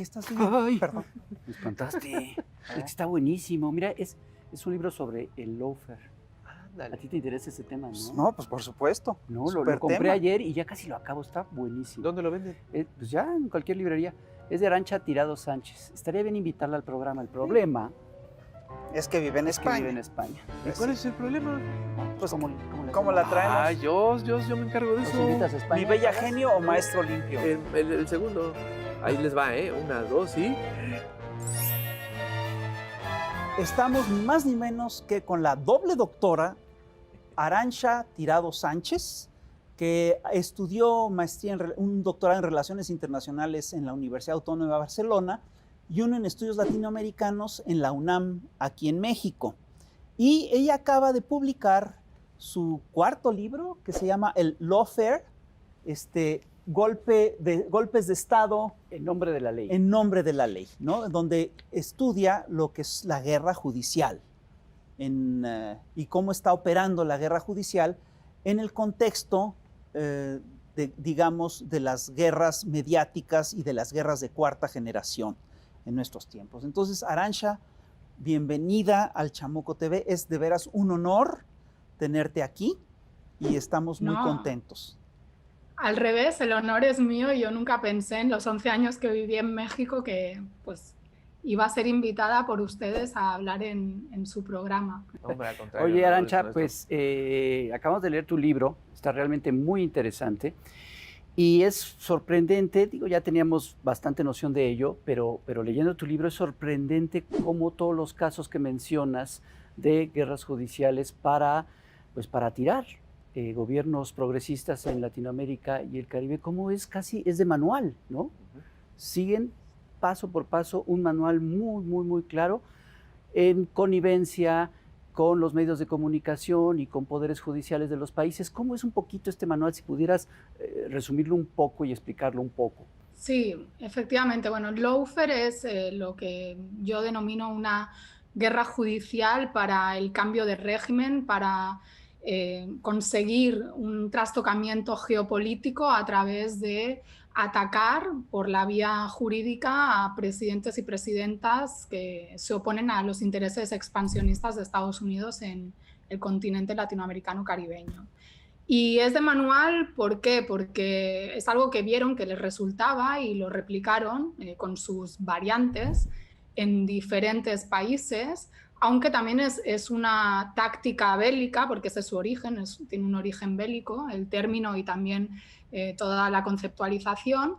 ¿Qué estás leyendo? Ay, Perdón. me espantaste. Es que está buenísimo. Mira, es un libro sobre el loafer. A Ándale. ti te interesa ese tema, Pues ¿no? no, pues por supuesto. No, lo Súper compré tema. ayer y ya casi lo acabo. Está buenísimo. ¿Dónde lo venden? Pues ya en cualquier librería. Es de Arantxa Tirado Sánchez. Estaría bien invitarla al programa. El problema Es que vive en es que España. vive en España. ¿Y cuál es el problema? Pues, ¿Cómo ¿cómo la traemos? Ay, yo me encargo de ¿Nos eso. invitas a España? ¿Mi bella genio o maestro limpio? El segundo. Ahí les va, ¿eh? 1, 2 y... Estamos ni más ni menos que con la doble doctora Arantxa Tirado Sánchez, que estudió un doctorado en Relaciones Internacionales en la Universidad Autónoma de Barcelona y uno en Estudios Latinoamericanos en la UNAM, aquí en México. Y ella acaba de publicar su cuarto libro, que se llama El Lawfare, golpes de Estado En nombre de la ley. en nombre de la ley, ¿no? Donde estudia lo que es la guerra judicial y cómo está operando la guerra judicial en el contexto, digamos, de las guerras mediáticas y de las guerras de cuarta generación en nuestros tiempos. Entonces, Arantxa, bienvenida al Chamuco TV. Es de veras un honor tenerte aquí y estamos muy contentos. Al revés, el honor es mío. Yo nunca pensé en los 11 años que viví en México que pues iba a ser invitada por ustedes a hablar en su programa. Hombre, al contrario. Oye, no, Arantxa, no, pues acabamos de leer tu libro. Está realmente muy interesante. Y es sorprendente, digo, ya teníamos bastante noción de ello, pero leyendo tu libro es sorprendente cómo todos los casos que mencionas de guerras judiciales para tirar gobiernos progresistas en Latinoamérica y el Caribe, cómo es de manual, ¿no? Siguen paso por paso un manual muy, muy, muy claro en connivencia con los medios de comunicación y con poderes judiciales de los países. ¿Cómo es un poquito este manual? Si pudieras resumirlo un poco y explicarlo un poco. Sí, efectivamente. Bueno, el lawfare es lo que yo denomino una guerra judicial para el cambio de régimen, para conseguir un trastocamiento geopolítico a través de atacar por la vía jurídica a presidentes y presidentas que se oponen a los intereses expansionistas de Estados Unidos en el continente latinoamericano caribeño. Y es de manual, ¿por qué? Porque es algo que vieron que les resultaba y lo replicaron con sus variantes en diferentes países, aunque también es una táctica bélica, porque ese es su origen, tiene un origen bélico, el término y también toda la conceptualización,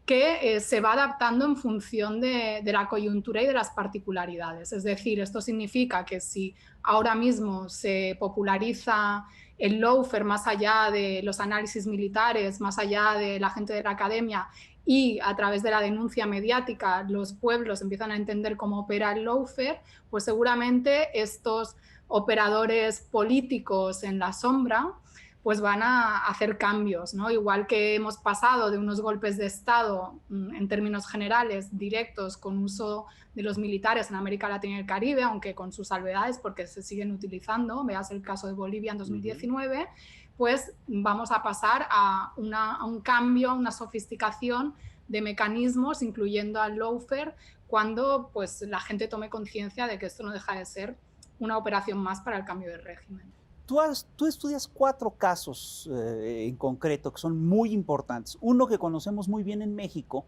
que se va adaptando en función de la coyuntura y de las particularidades. Es decir, esto significa que si ahora mismo se populariza el lawfare más allá de los análisis militares, más allá de la gente de la academia, y a través de la denuncia mediática los pueblos empiezan a entender cómo opera el lawfare, pues seguramente estos operadores políticos en la sombra pues van a hacer cambios, ¿no? Igual que hemos pasado de unos golpes de Estado en términos generales directos con uso de los militares en América Latina y el Caribe, aunque con sus salvedades porque se siguen utilizando, veas el caso de Bolivia en 2019, pues vamos a pasar a un cambio, a una sofisticación de mecanismos, incluyendo al lawfare, cuando pues, la gente tome conciencia de que esto no deja de ser una operación más para el cambio de régimen. Tú estudias 4 casos en concreto que son muy importantes. Uno que conocemos muy bien en México,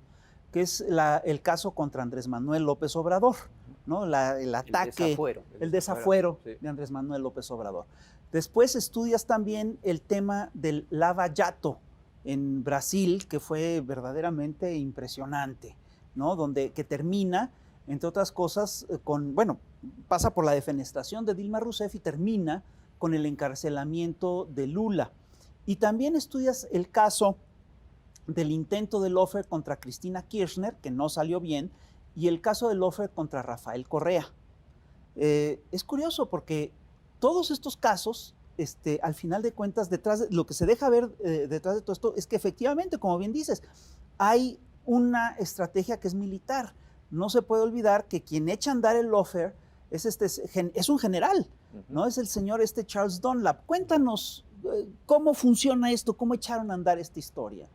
que es el caso contra Andrés Manuel López Obrador, ¿no? El ataque, el desafuero sí, de Andrés Manuel López Obrador. Después estudias también el tema del Lava Jato en Brasil, que fue verdaderamente impresionante, ¿no? Que termina, entre otras cosas, pasa por la defenestración de Dilma Rousseff y termina con el encarcelamiento de Lula. Y también estudias el caso del intento de lawfare contra Cristina Kirchner, que no salió bien, y el caso de lawfare contra Rafael Correa. Es curioso porque todos estos casos, al final de cuentas, lo que se deja ver detrás de todo esto es que efectivamente, como bien dices, hay una estrategia que es militar. No se puede olvidar que quien echa a andar el lawfare es un general, ¿no? Es el señor Charles Dunlap. Cuéntanos cómo funciona esto, cómo echaron a andar esta historia.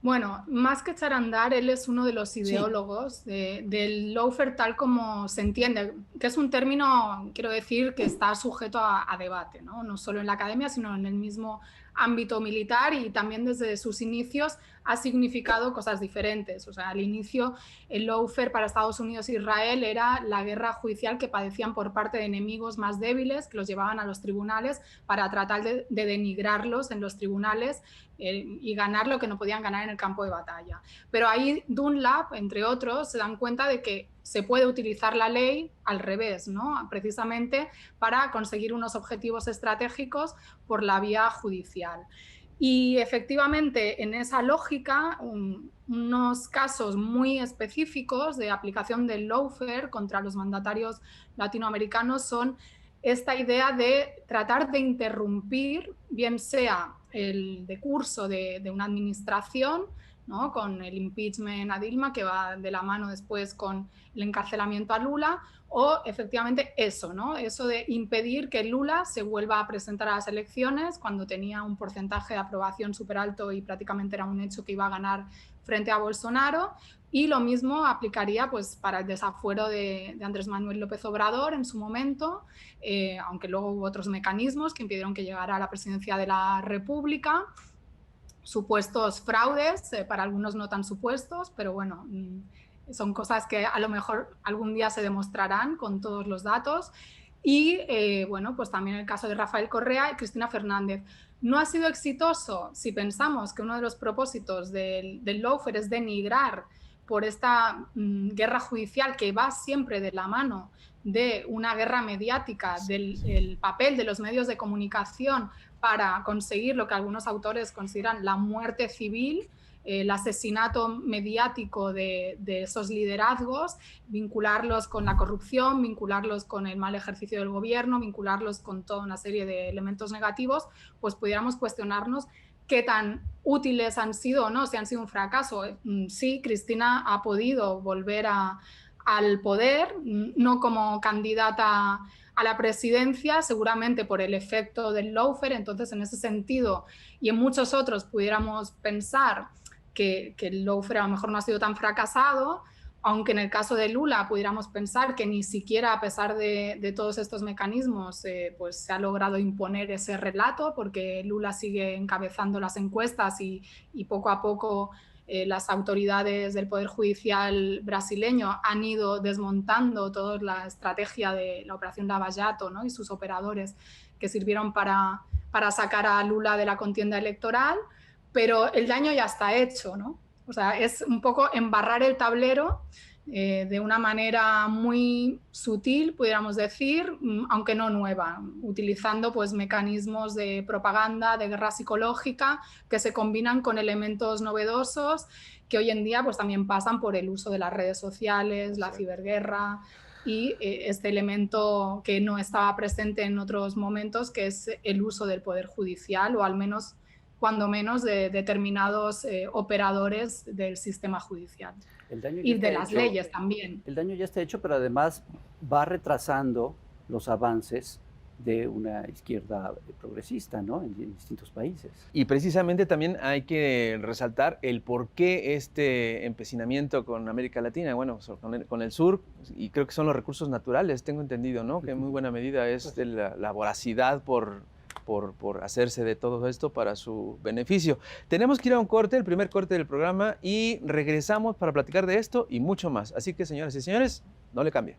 Bueno, más que echar a andar, él es uno de los Sí, ideólogos del lawfare tal como se entiende, que es un término, quiero decir, que está sujeto a debate, ¿no? No solo en la academia, sino en el mismo ámbito militar, y también desde sus inicios ha significado cosas diferentes. O sea, al inicio el lawfare para Estados Unidos e Israel era la guerra judicial que padecían por parte de enemigos más débiles, que los llevaban a los tribunales para tratar de denigrarlos en los tribunales, y ganar lo que no podían ganar en el campo de batalla. Pero ahí Dunlap, entre otros, se dan cuenta de que se puede utilizar la ley al revés, ¿no? Precisamente para conseguir unos objetivos estratégicos por la vía judicial. Y efectivamente, en esa lógica, unos casos muy específicos de aplicación del lawfare contra los mandatarios latinoamericanos son esta idea de tratar de interrumpir, bien sea el decurso de una administración, ¿no? Con el impeachment a Dilma, que va de la mano después con el encarcelamiento a Lula, o efectivamente eso, ¿no? Eso de impedir que Lula se vuelva a presentar a las elecciones cuando tenía un porcentaje de aprobación súper alto y prácticamente era un hecho que iba a ganar frente a Bolsonaro. Y lo mismo aplicaría pues, para el desafuero de Andrés Manuel López Obrador en su momento, aunque luego hubo otros mecanismos que impidieron que llegara a la presidencia de la República, supuestos fraudes, para algunos no tan supuestos, pero bueno, son cosas que a lo mejor algún día se demostrarán con todos los datos. Y bueno, pues también el caso de Rafael Correa y Cristina Fernández. No ha sido exitoso si pensamos que uno de los propósitos del lawfare es denigrar por esta guerra judicial que va siempre de la mano de una guerra mediática, del papel de los medios de comunicación para conseguir lo que algunos autores consideran la muerte civil, el asesinato mediático de esos liderazgos, vincularlos con la corrupción, vincularlos con el mal ejercicio del gobierno, vincularlos con toda una serie de elementos negativos, pues pudiéramos cuestionarnos qué tan útiles han sido o no, si han sido un fracaso. Sí, Cristina ha podido volver al poder, no como candidata a la presidencia, seguramente por el efecto del lawfare. Entonces, en ese sentido, y en muchos otros, pudiéramos pensar que el lawfare a lo mejor no ha sido tan fracasado, aunque en el caso de Lula pudiéramos pensar que ni siquiera a pesar de todos estos mecanismos pues se ha logrado imponer ese relato, porque Lula sigue encabezando las encuestas y poco a poco las autoridades del Poder Judicial brasileño han ido desmontando toda la estrategia de la Operación Lava Jato, ¿no? Y sus operadores que sirvieron para sacar a Lula de la contienda electoral, pero el daño ya está hecho, ¿no? O sea, es un poco embarrar el tablero de una manera muy sutil, pudiéramos decir, aunque no nueva, utilizando pues mecanismos de propaganda, de guerra psicológica, que se combinan con elementos novedosos que hoy en día pues también pasan por el uso de las redes sociales, la ciberguerra y este elemento que no estaba presente en otros momentos, que es el uso del poder judicial, o al menos cuando menos de determinados operadores del sistema judicial El daño ya y de está las hecho, leyes también. el daño ya está hecho, pero además va retrasando los avances de una izquierda progresista, ¿no? En distintos países. Y precisamente también hay que resaltar el por qué este empecinamiento con América Latina, bueno, con el sur, y creo que son los recursos naturales, tengo entendido, ¿no? Que en muy buena medida es de la voracidad por hacerse de todo esto para su beneficio. Tenemos que ir a un corte, el primer corte del programa, y regresamos para platicar de esto y mucho más. Así que, señoras y señores, no le cambien.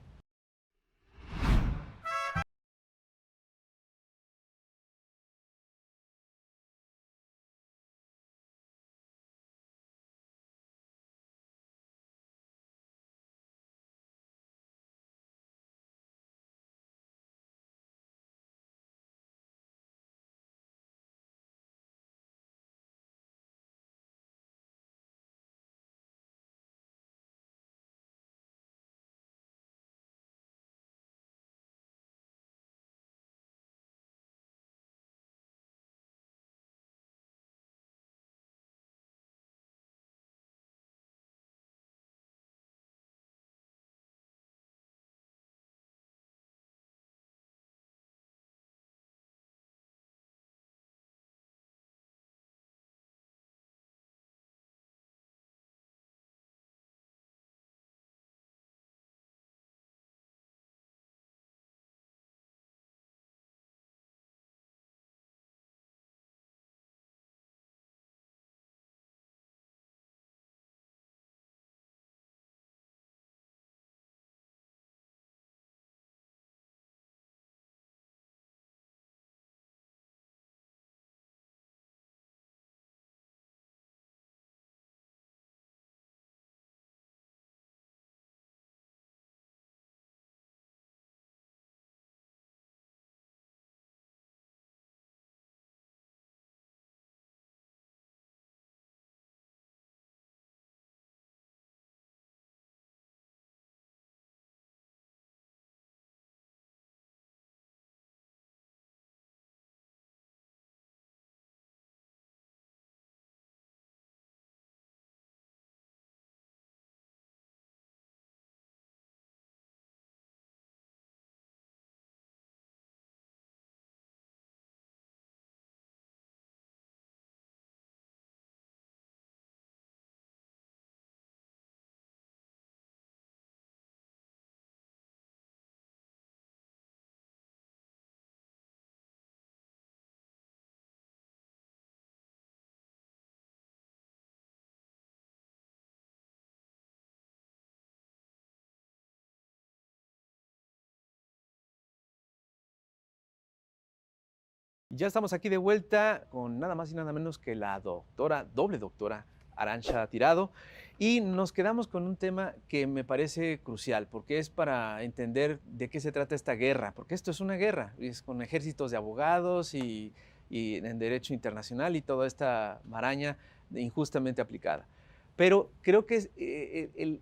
Y ya estamos aquí de vuelta con nada más y nada menos que la doble doctora Arantxa Tirado, y nos quedamos con un tema que me parece crucial, porque es para entender de qué se trata esta guerra, porque esto es una guerra, es con ejércitos de abogados y en derecho internacional y toda esta maraña injustamente aplicada. Pero creo que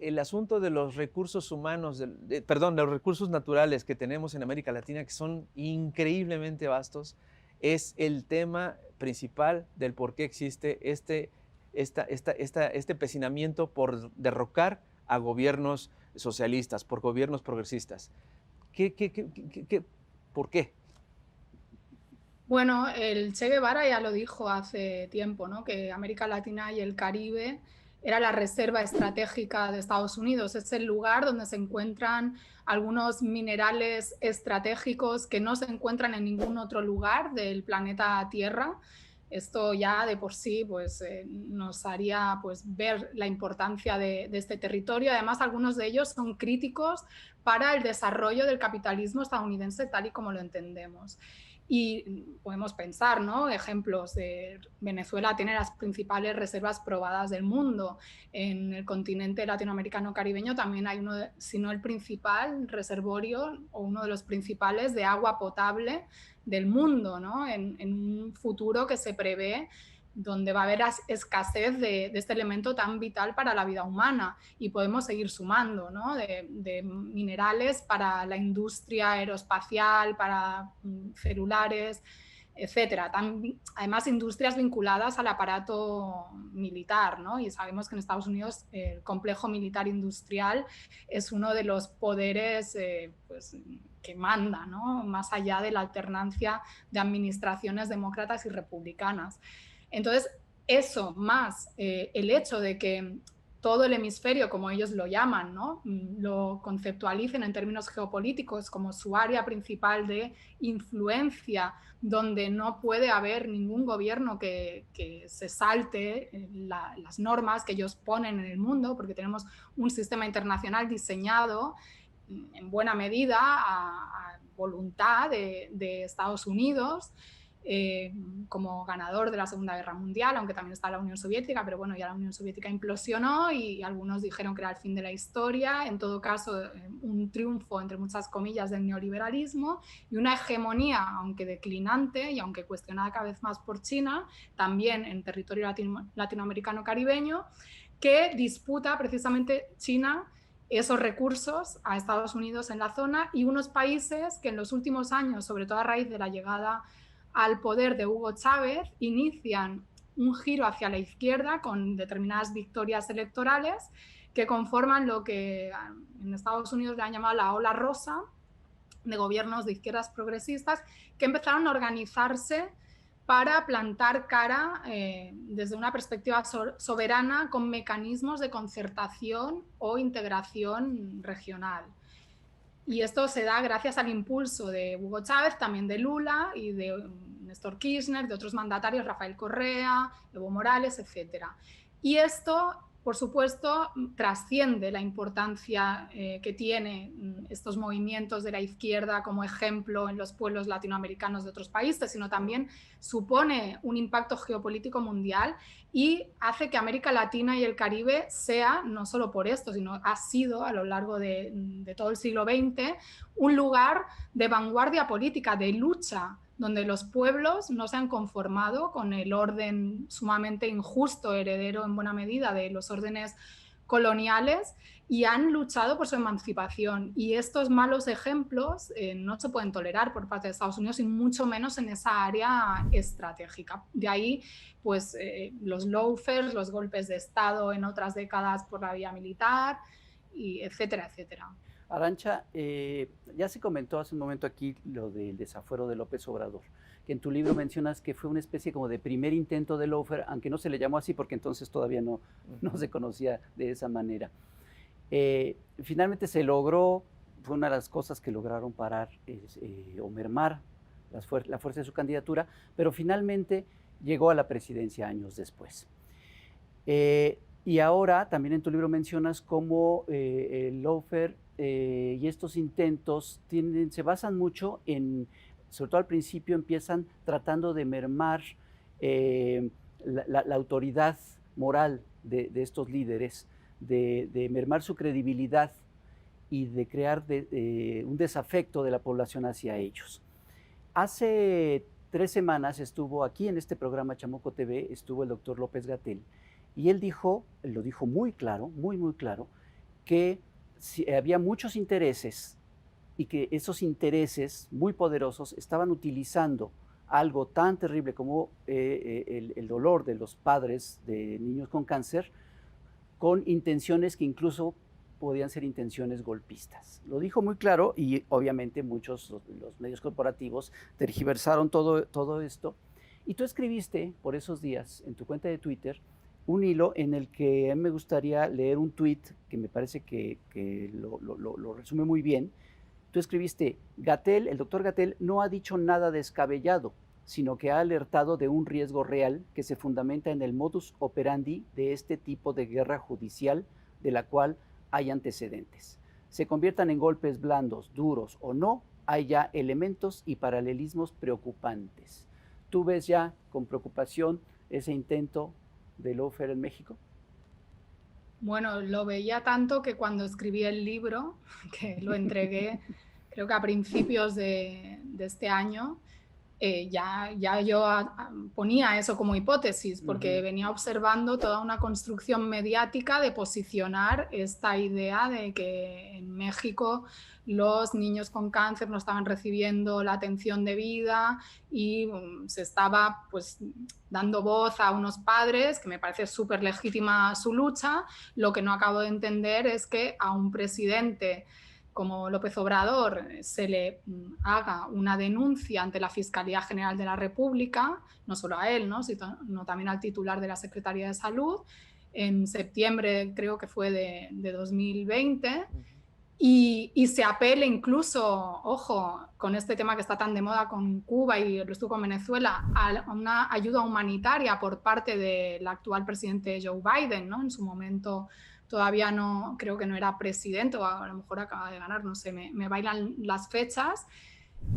el asunto de los recursos humanos, de los recursos naturales que tenemos en América Latina, que son increíblemente vastos, es el tema principal del por qué existe este empecinamiento por derrocar a gobiernos socialistas, por gobiernos progresistas. ¿Por qué? Bueno, el Che Guevara ya lo dijo hace tiempo, ¿no? Que América Latina y el Caribe era la reserva estratégica de Estados Unidos. Es el lugar donde se encuentran algunos minerales estratégicos que no se encuentran en ningún otro lugar del planeta Tierra. Esto ya de por sí pues, nos haría pues, ver la importancia de este territorio. Además, algunos de ellos son críticos para el desarrollo del capitalismo estadounidense tal y como lo entendemos. Y podemos pensar, ¿no? Ejemplos de Venezuela tiene las principales reservas probadas del mundo. En el continente latinoamericano caribeño también hay uno, si no el principal reservorio o uno de los principales de agua potable del mundo, ¿no? En un futuro que se prevé donde va a haber escasez de este elemento tan vital para la vida humana, y podemos seguir sumando, ¿no? de minerales para la industria aeroespacial, para celulares, etcétera. Además, industrias vinculadas al aparato militar, ¿no? Y sabemos que en Estados Unidos el complejo militar industrial es uno de los poderes pues, que manda, ¿no? Más allá de la alternancia de administraciones demócratas y republicanas. Entonces, eso más el hecho de que todo el hemisferio, como ellos lo llaman, ¿no? Lo conceptualicen en términos geopolíticos como su área principal de influencia, donde no puede haber ningún gobierno que se salte las normas que ellos ponen en el mundo, porque tenemos un sistema internacional diseñado en buena medida a voluntad de Estados Unidos, como ganador de la Segunda Guerra Mundial, aunque también está la Unión Soviética, pero bueno, ya la Unión Soviética implosionó y algunos dijeron que era el fin de la historia. En todo caso, un triunfo, entre muchas comillas, del neoliberalismo y una hegemonía, aunque declinante y aunque cuestionada cada vez más por China, también en territorio latinoamericano caribeño, que disputa precisamente China esos recursos a Estados Unidos en la zona, y unos países que en los últimos años, sobre todo a raíz de la llegada al poder de Hugo Chávez, inician un giro hacia la izquierda con determinadas victorias electorales que conforman lo que en Estados Unidos le han llamado la ola rosa de gobiernos de izquierdas progresistas, que empezaron a organizarse para plantar cara desde una perspectiva soberana con mecanismos de concertación o integración regional. Y esto se da gracias al impulso de Hugo Chávez, también de Lula y de Néstor Kirchner, de otros mandatarios, Rafael Correa, Evo Morales, etc. Y esto, por supuesto, trasciende la importancia que tienen estos movimientos de la izquierda como ejemplo en los pueblos latinoamericanos de otros países, sino también supone un impacto geopolítico mundial y hace que América Latina y el Caribe sea, no solo por esto, sino ha sido a lo largo de todo el siglo XX, un lugar de vanguardia política, de lucha, donde los pueblos no se han conformado con el orden sumamente injusto, heredero en buena medida de los órdenes coloniales, y han luchado por su emancipación. Y estos malos ejemplos no se pueden tolerar por parte de Estados Unidos, y mucho menos en esa área estratégica. De ahí pues, los lawfare, los golpes de Estado en otras décadas por la vía militar, y etcétera, etcétera. Arantxa, ya se comentó hace un momento aquí lo del desafuero de López Obrador, que en tu libro mencionas que fue una especie como de primer intento de lawfare, aunque no se le llamó así porque entonces todavía no se conocía de esa manera. Finalmente se logró, fue una de las cosas que lograron parar o mermar la fuerza de su candidatura, pero finalmente llegó a la presidencia años después. Y ahora también en tu libro mencionas cómo el lawfare y estos intentos se basan mucho en sobre todo al principio, empiezan tratando de mermar la autoridad moral de estos líderes, de mermar su credibilidad y de crear un desafecto de la población hacia ellos. Hace 3 semanas estuvo aquí en este programa Chamuco TV, estuvo el doctor López-Gatell, y él lo dijo muy claro, muy claro, que había muchos intereses y que esos intereses muy poderosos estaban utilizando algo tan terrible como el dolor de los padres de niños con cáncer con intenciones que incluso podían ser intenciones golpistas. Lo dijo muy claro y obviamente muchos los medios corporativos tergiversaron todo esto. Y tú escribiste por esos días en tu cuenta de Twitter un hilo en el que a mí me gustaría leer un tweet que me parece que lo resume muy bien. Tú escribiste, el doctor Gatell no ha dicho nada descabellado, sino que ha alertado de un riesgo real que se fundamenta en el modus operandi de este tipo de guerra judicial de la cual hay antecedentes. Se conviertan en golpes blandos, duros o no, hay ya elementos y paralelismos preocupantes. ¿Tú ves ya con preocupación ese intento de lawfare en México? Bueno, lo veía tanto que cuando escribí el libro, que lo entregué creo que a principios de este año, ya yo ponía eso como hipótesis, porque venía observando toda una construcción mediática de posicionar esta idea de que en México los niños con cáncer no estaban recibiendo la atención debida y se estaba pues dando voz a unos padres, que me parece súper legítima su lucha. Lo que no acabo de entender es que a un presidente como López Obrador se le haga una denuncia ante la Fiscalía General de la República, no solo a él, sino también al titular de la Secretaría de Salud, en septiembre creo que fue de 2020, y se apele incluso, ojo, con este tema que está tan de moda con Cuba y lo estuvo con Venezuela, a una ayuda humanitaria por parte del actual presidente Joe Biden, ¿no? En su momento todavía no, creo que no era presidente, o a lo mejor acaba de ganar, no sé, me bailan las fechas.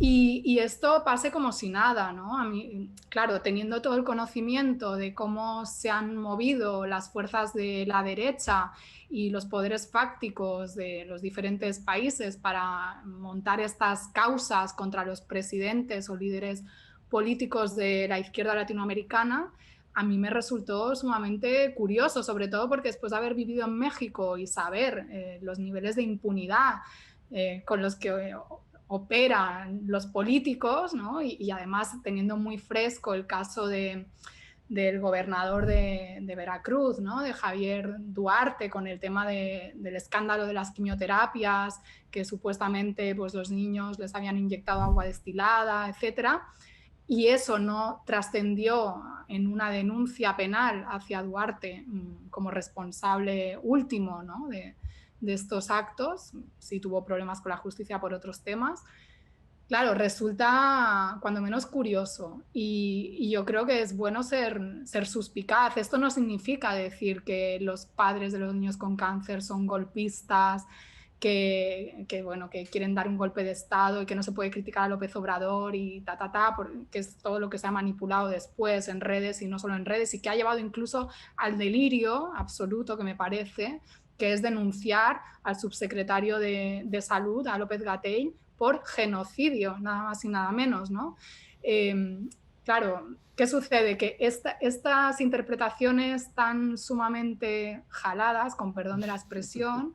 Y esto pase como si nada, ¿no? A mí, claro, teniendo todo el conocimiento de cómo se han movido las fuerzas de la derecha y los poderes fácticos de los diferentes países para montar estas causas contra los presidentes o líderes políticos de la izquierda latinoamericana, a mí me resultó sumamente curioso, sobre todo porque después de haber vivido en México y saber los niveles de impunidad con los que operan los políticos, ¿no? Y además teniendo muy fresco el caso del gobernador de Veracruz, ¿no? De Javier Duarte, con el tema del escándalo de las quimioterapias, que supuestamente pues, los niños les habían inyectado agua destilada, etcétera. Y eso no trascendió en una denuncia penal hacia Duarte como responsable último, ¿no? de estos actos, sí tuvo problemas con la justicia por otros temas. Claro, resulta cuando menos curioso y yo creo que es bueno ser suspicaz. Esto no significa decir que los padres de los niños con cáncer son golpistas, que quieren dar un golpe de Estado y que no se puede criticar a López Obrador y porque es todo lo que se ha manipulado después en redes y no solo en redes, y que ha llevado incluso al delirio absoluto, que me parece, que es denunciar al subsecretario de Salud, a López-Gatell, por genocidio, nada más y nada menos, ¿no? Claro, ¿qué sucede? Que estas interpretaciones tan sumamente jaladas, con perdón de la expresión,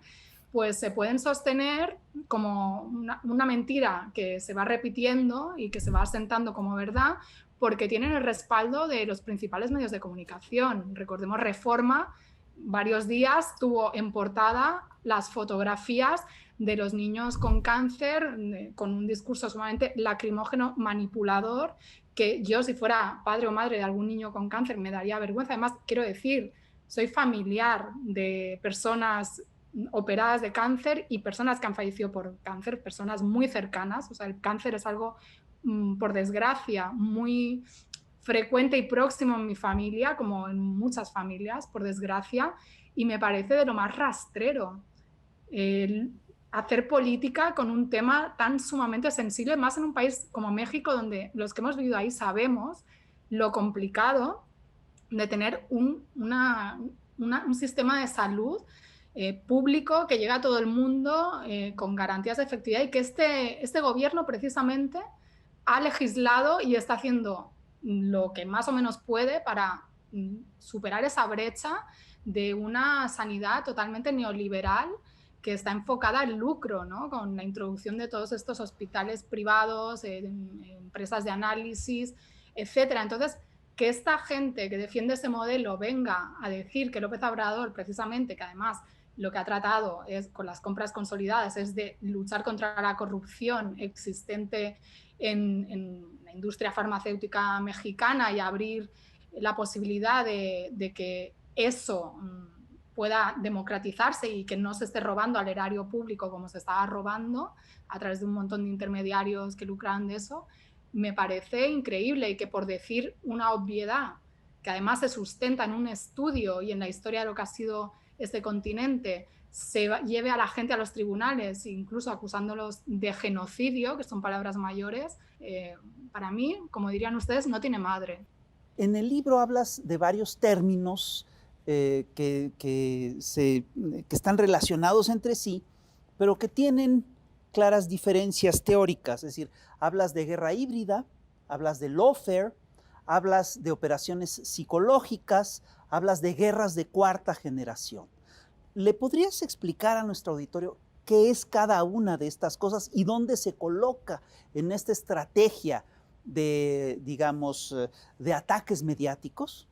pues se pueden sostener como una mentira que se va repitiendo y que se va asentando como verdad, porque tienen el respaldo de los principales medios de comunicación. Recordemos, Reforma varios días tuvo en portada las fotografías de los niños con cáncer, con un discurso sumamente lacrimógeno, manipulador, que yo, si fuera padre o madre de algún niño con cáncer, me daría vergüenza. Además, quiero decir, soy familiar de personas operadas de cáncer y personas que han fallecido por cáncer, personas muy cercanas. O sea, el cáncer es algo, por desgracia, muy frecuente y próximo en mi familia, como en muchas familias, por desgracia, y me parece de lo más rastrero. hacer política con un tema tan sumamente sensible, más en un país como México, donde los que hemos vivido ahí sabemos lo complicado de tener un sistema de salud público que llega a todo el mundo con garantías de efectividad, y que este gobierno precisamente ha legislado y está haciendo lo que más o menos puede para superar esa brecha de una sanidad totalmente neoliberal que está enfocada al lucro, ¿no? Con la introducción de todos estos hospitales privados, empresas de análisis, etcétera. Entonces, que esta gente que defiende ese modelo venga a decir que López Obrador, precisamente, que además lo que ha tratado es, con las compras consolidadas, es de luchar contra la corrupción existente en la industria farmacéutica mexicana y abrir la posibilidad de que eso pueda democratizarse y que no se esté robando al erario público como se estaba robando a través de un montón de intermediarios que lucran de eso, me parece increíble. Y que, por decir una obviedad que además se sustenta en un estudio y en la historia de lo que ha sido este continente, se lleve a la gente a los tribunales, incluso acusándolos de genocidio, que son palabras mayores, para mí, como dirían ustedes, no tiene madre. En el libro hablas de varios términos que están relacionados entre sí, pero que tienen claras diferencias teóricas. Es decir, hablas de guerra híbrida, hablas de lawfare, hablas de operaciones psicológicas, hablas de guerras de cuarta generación. ¿Le podrías explicar a nuestro auditorio qué es cada una de estas cosas y dónde se coloca en esta estrategia de, digamos, de ataques mediáticos?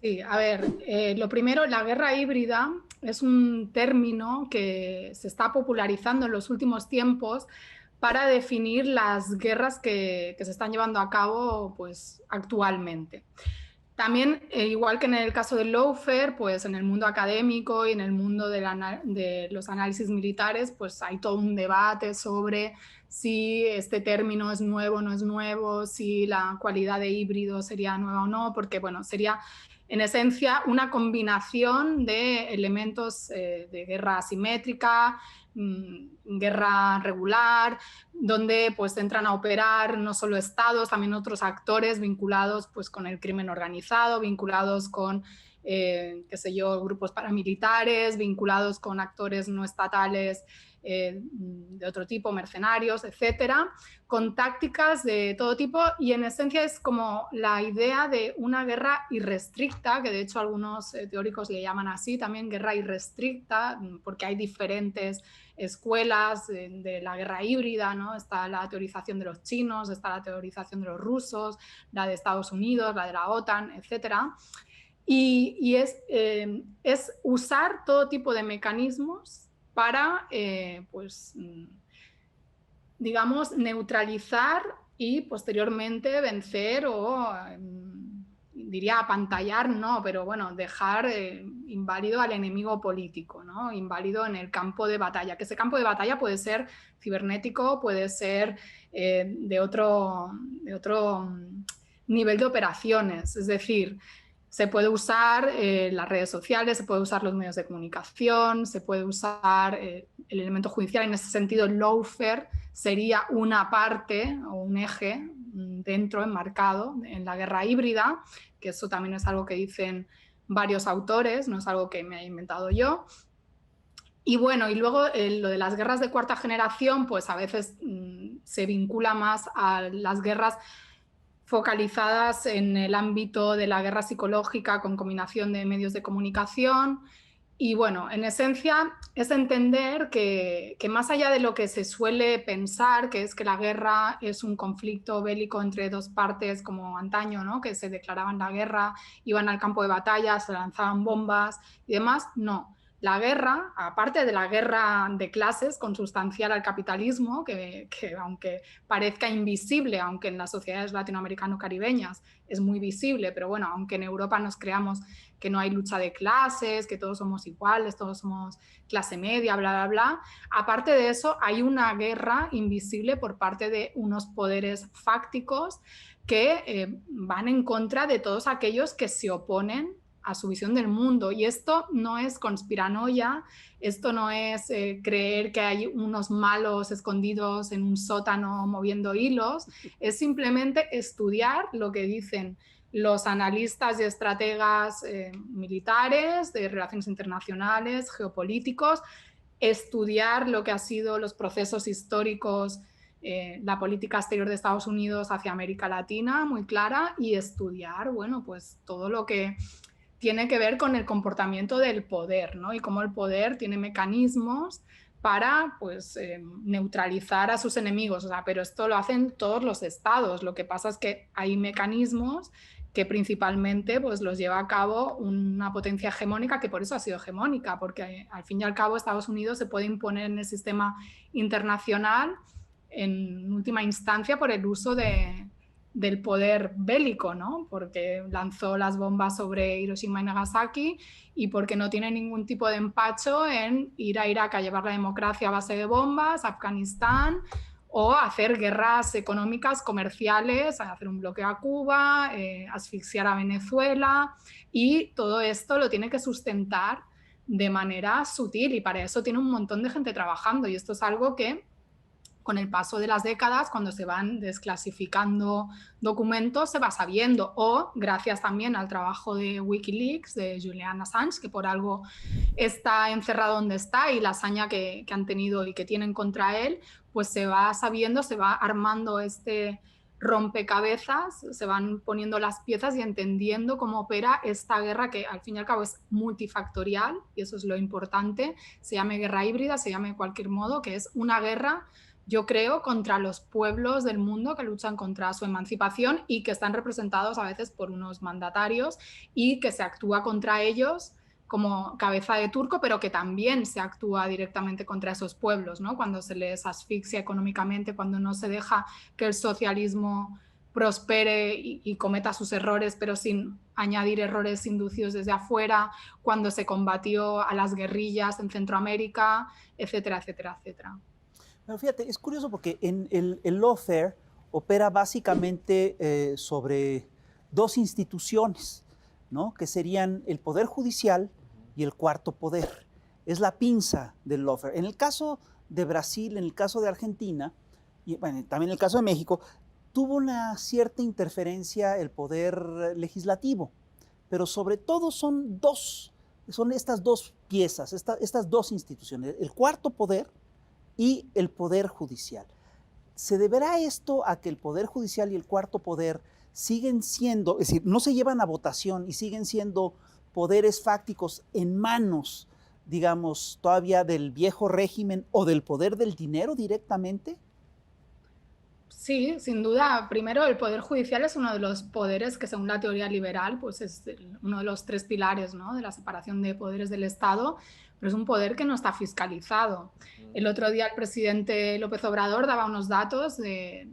Sí, a ver, lo primero, la guerra híbrida es un término que se está popularizando en los últimos tiempos para definir las guerras que se están llevando a cabo, pues, actualmente. También, igual que en el caso del lawfare, pues en el mundo académico y en el mundo de los análisis militares, pues hay todo un debate sobre si este término es nuevo o no es nuevo, si la cualidad de híbrido sería nueva o no, porque, bueno, sería en esencia una combinación de elementos de guerra asimétrica, guerra regular, donde pues entran a operar no solo estados, también otros actores vinculados pues con el crimen organizado, vinculados con qué sé yo, grupos paramilitares, vinculados con actores no estatales de otro tipo, mercenarios, etcétera, con tácticas de todo tipo, y en esencia es como la idea de una guerra irrestricta, que de hecho algunos teóricos le llaman así también, guerra irrestricta, porque hay diferentes escuelas de la guerra híbrida, ¿no? Está la teorización de los chinos, está la teorización de los rusos, la de Estados Unidos, la de la OTAN, etcétera. Y es usar todo tipo de mecanismos para, pues, digamos, neutralizar y posteriormente vencer o, diría apantallar, no, pero bueno, dejar inválido al enemigo político, ¿no? Inválido en el campo de batalla, que ese campo de batalla puede ser cibernético, puede ser de otro nivel de operaciones, es decir, se puede usar las redes sociales, se puede usar los medios de comunicación, se puede usar el elemento judicial. En ese sentido, el lawfare sería una parte o un eje dentro, enmarcado en la guerra híbrida, que eso también es algo que dicen varios autores, no es algo que me haya inventado yo. Y bueno, y luego lo de las guerras de cuarta generación, pues a veces se vincula más a las guerras focalizadas en el ámbito de la guerra psicológica con combinación de medios de comunicación. Y bueno, en esencia es entender que más allá de lo que se suele pensar, que es que la guerra es un conflicto bélico entre dos partes como antaño, ¿no? Que se declaraban la guerra, iban al campo de batalla, se lanzaban bombas y demás, no. La guerra, aparte de la guerra de clases consustancial al capitalismo, que aunque parezca invisible, aunque en las sociedades latinoamericano-caribeñas es muy visible, pero bueno, aunque en Europa nos creamos que no hay lucha de clases, que todos somos iguales, todos somos clase media, bla, bla, bla, aparte de eso hay una guerra invisible por parte de unos poderes fácticos que van en contra de todos aquellos que se oponen a su visión del mundo. Y esto no es conspiranoia, esto no es creer que hay unos malos escondidos en un sótano moviendo hilos, es simplemente estudiar lo que dicen los analistas y estrategas militares, de relaciones internacionales, geopolíticos, estudiar lo que han sido los procesos históricos, la política exterior de Estados Unidos hacia América Latina, muy clara, y estudiar, bueno, pues todo lo que tiene que ver con el comportamiento del poder, ¿no? Y cómo el poder tiene mecanismos para, pues, neutralizar a sus enemigos. O sea, pero esto lo hacen todos los estados. Lo que pasa es que hay mecanismos que principalmente, pues, los lleva a cabo una potencia hegemónica, que por eso ha sido hegemónica, porque al fin y al cabo Estados Unidos se puede imponer en el sistema internacional en última instancia por el uso del poder bélico, ¿no? Porque lanzó las bombas sobre Hiroshima y Nagasaki y porque no tiene ningún tipo de empacho en ir a Irak a llevar la democracia a base de bombas, Afganistán, o hacer guerras económicas, comerciales, hacer un bloqueo a Cuba, asfixiar a Venezuela, y todo esto lo tiene que sustentar de manera sutil, y para eso tiene un montón de gente trabajando, y esto es algo que con el paso de las décadas, cuando se van desclasificando documentos, se va sabiendo, o gracias también al trabajo de Wikileaks, de Julian Assange, que por algo está encerrado donde está, y la hazaña que han tenido y que tienen contra él, pues se va sabiendo, se va armando este rompecabezas, se van poniendo las piezas y entendiendo cómo opera esta guerra, que al fin y al cabo es multifactorial, y eso es lo importante, se llame guerra híbrida, se llame de cualquier modo, que es una guerra, yo creo, contra los pueblos del mundo que luchan contra su emancipación y que están representados a veces por unos mandatarios, y que se actúa contra ellos como cabeza de turco, pero que también se actúa directamente contra esos pueblos, ¿no? Cuando se les asfixia económicamente, cuando no se deja que el socialismo prospere y cometa sus errores, pero sin añadir errores inducidos desde afuera, cuando se combatió a las guerrillas en Centroamérica, etcétera, etcétera, etcétera. Pero fíjate, es curioso porque en el lawfare opera básicamente sobre dos instituciones, ¿no? Que serían el Poder Judicial y el Cuarto Poder. Es la pinza del lawfare. En el caso de Brasil, en el caso de Argentina, y bueno, también en el caso de México, tuvo una cierta interferencia el Poder Legislativo, pero sobre todo son estas dos piezas, estas dos instituciones, el Cuarto Poder y el Poder Judicial. ¿Se deberá esto a que el Poder Judicial y el Cuarto Poder siguen siendo, es decir, no se llevan a votación y siguen siendo poderes fácticos en manos, digamos, todavía del viejo régimen o del poder del dinero directamente? Sí, sin duda. Primero, el Poder Judicial es uno de los poderes que, según la teoría liberal, pues es uno de los tres pilares, ¿no?, de la separación de poderes del Estado, pero es un poder que no está fiscalizado. El otro día el presidente López Obrador daba unos datos de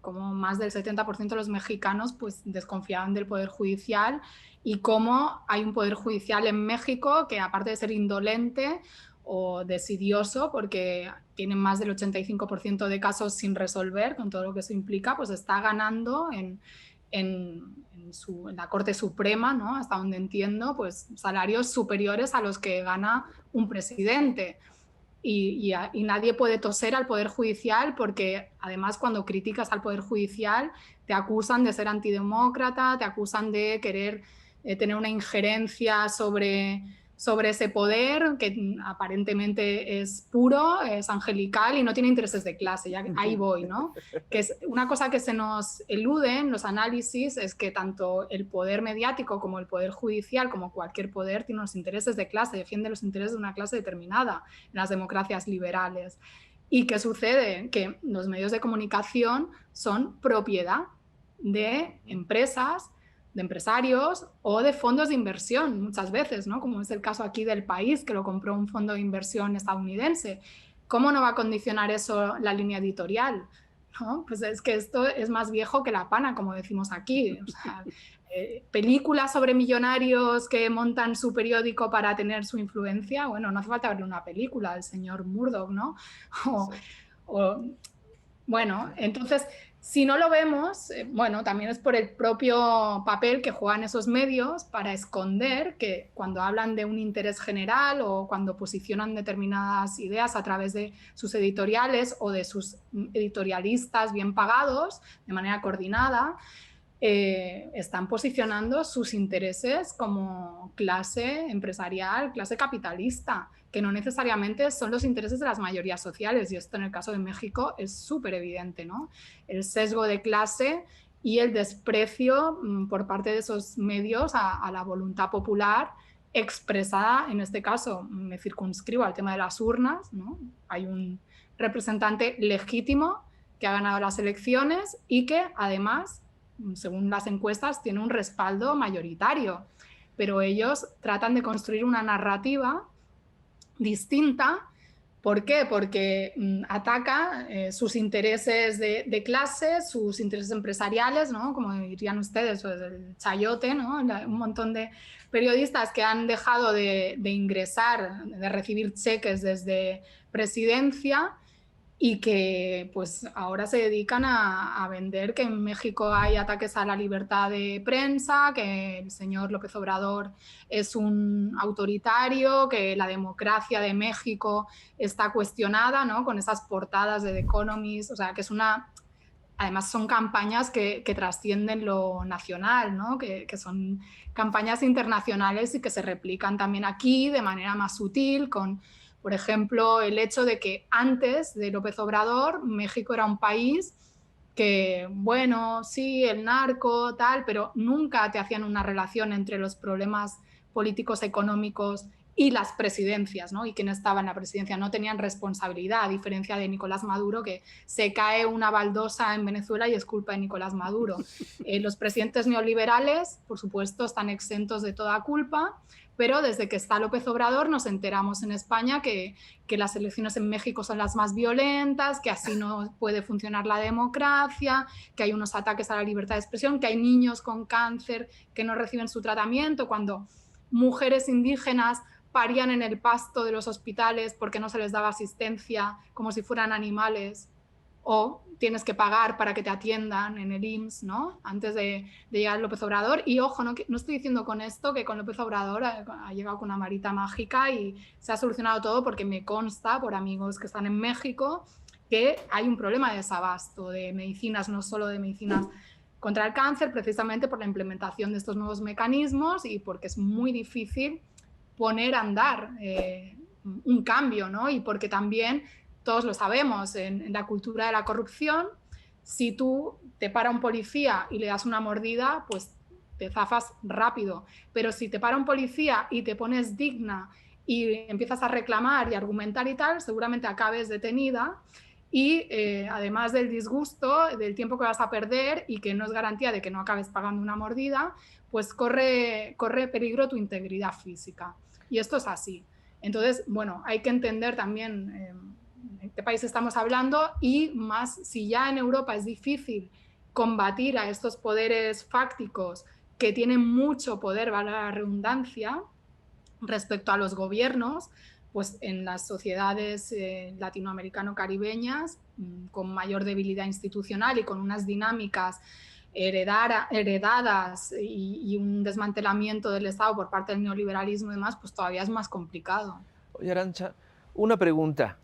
cómo más del 70% de los mexicanos pues desconfiaban del Poder Judicial, y cómo hay un Poder Judicial en México que, aparte de ser indolente o desidioso, porque tienen más del 85% de casos sin resolver, con todo lo que eso implica, pues está ganando en la Corte Suprema, ¿no?, hasta donde entiendo, pues salarios superiores a los que gana un presidente. Y nadie puede toser al Poder Judicial, porque además, cuando criticas al Poder Judicial, te acusan de ser antidemócrata, te acusan de querer tener una injerencia sobre ese poder, que aparentemente es puro, es angelical y no tiene intereses de clase. Ya ahí voy, ¿no? Que es una cosa que se nos elude en los análisis, es que tanto el poder mediático como el Poder Judicial, como cualquier poder, tiene unos intereses de clase, defiende los intereses de una clase determinada en las democracias liberales. ¿Y qué sucede? Que los medios de comunicación son propiedad de empresas, de empresarios o de fondos de inversión, muchas veces, ¿no?, como es el caso aquí del País, que lo compró un fondo de inversión estadounidense. ¿Cómo no va a condicionar eso la línea editorial? ¿No? Pues es que esto es más viejo que la pana, como decimos aquí. O sea, películas sobre millonarios que montan su periódico para tener su influencia, bueno, no hace falta verle una película, el señor Murdoch, ¿no? Bueno, entonces Si no lo vemos, bueno, también es por el propio papel que juegan esos medios para esconder que cuando hablan de un interés general o cuando posicionan determinadas ideas a través de sus editoriales o de sus editorialistas bien pagados de manera coordinada, están posicionando sus intereses como clase empresarial, clase capitalista, que no necesariamente son los intereses de las mayorías sociales, y esto en el caso de México es súper evidente, ¿no? El sesgo de clase y el desprecio por parte de esos medios a la voluntad popular expresada, en este caso me circunscribo al tema de las urnas, ¿no? Hay un representante legítimo que ha ganado las elecciones y que además, según las encuestas, tiene un respaldo mayoritario, pero ellos tratan de construir una narrativa distinta. ¿Por qué? Porque ataca sus intereses de clase, sus intereses empresariales, ¿no? Como dirían ustedes, pues el chayote, ¿no? Un montón de periodistas que han dejado de ingresar, de recibir cheques desde presidencia, y que pues ahora se dedican a vender que en México hay ataques a la libertad de prensa, que el señor López Obrador es un autoritario, que la democracia de México está cuestionada, ¿no? Con esas portadas de The Economist, o sea, que es una... Además son campañas que trascienden lo nacional, ¿no? Que son campañas internacionales y que se replican también aquí de manera más sutil, con... Por ejemplo, el hecho de que antes de López Obrador, México era un país que, bueno, sí, el narco, tal, pero nunca te hacían una relación entre los problemas políticos, económicos y las presidencias, ¿no? Y quien estaba en la presidencia no tenían responsabilidad, a diferencia de Nicolás Maduro, que se cae una baldosa en Venezuela y es culpa de Nicolás Maduro. Los presidentes neoliberales, por supuesto, están exentos de toda culpa, pero desde que está López Obrador nos enteramos en España que las elecciones en México son las más violentas, que así no puede funcionar la democracia, que hay unos ataques a la libertad de expresión, que hay niños con cáncer que no reciben su tratamiento, cuando mujeres indígenas parían en el pasto de los hospitales porque no se les daba asistencia como si fueran animales, o tienes que pagar para que te atiendan en el IMSS, ¿no? Antes de llegar López Obrador. Y ojo, no estoy diciendo con esto que con López Obrador ha llegado con una varita mágica y se ha solucionado todo, porque me consta por amigos que están en México que hay un problema de desabasto de medicinas, no solo de medicinas contra el cáncer, precisamente por la implementación de estos nuevos mecanismos y porque es muy difícil poner a andar un cambio, ¿no? Y porque también todos lo sabemos, en la cultura de la corrupción, si tú te para un policía y le das una mordida, pues te zafas rápido. Pero si te para un policía y te pones digna y empiezas a reclamar y argumentar y tal, seguramente acabes detenida. Y además del disgusto, del tiempo que vas a perder y que no es garantía de que no acabes pagando una mordida, pues corre peligro tu integridad física. Y esto es así. Entonces, bueno, hay que entender también en qué país estamos hablando, y más si ya en Europa es difícil combatir a estos poderes fácticos que tienen mucho poder, vale la redundancia, respecto a los gobiernos, pues en las sociedades latinoamericano-caribeñas con mayor debilidad institucional y con unas dinámicas heredadas y un desmantelamiento del Estado por parte del neoliberalismo y demás, pues todavía es más complicado. Oye, Arantxa, una pregunta.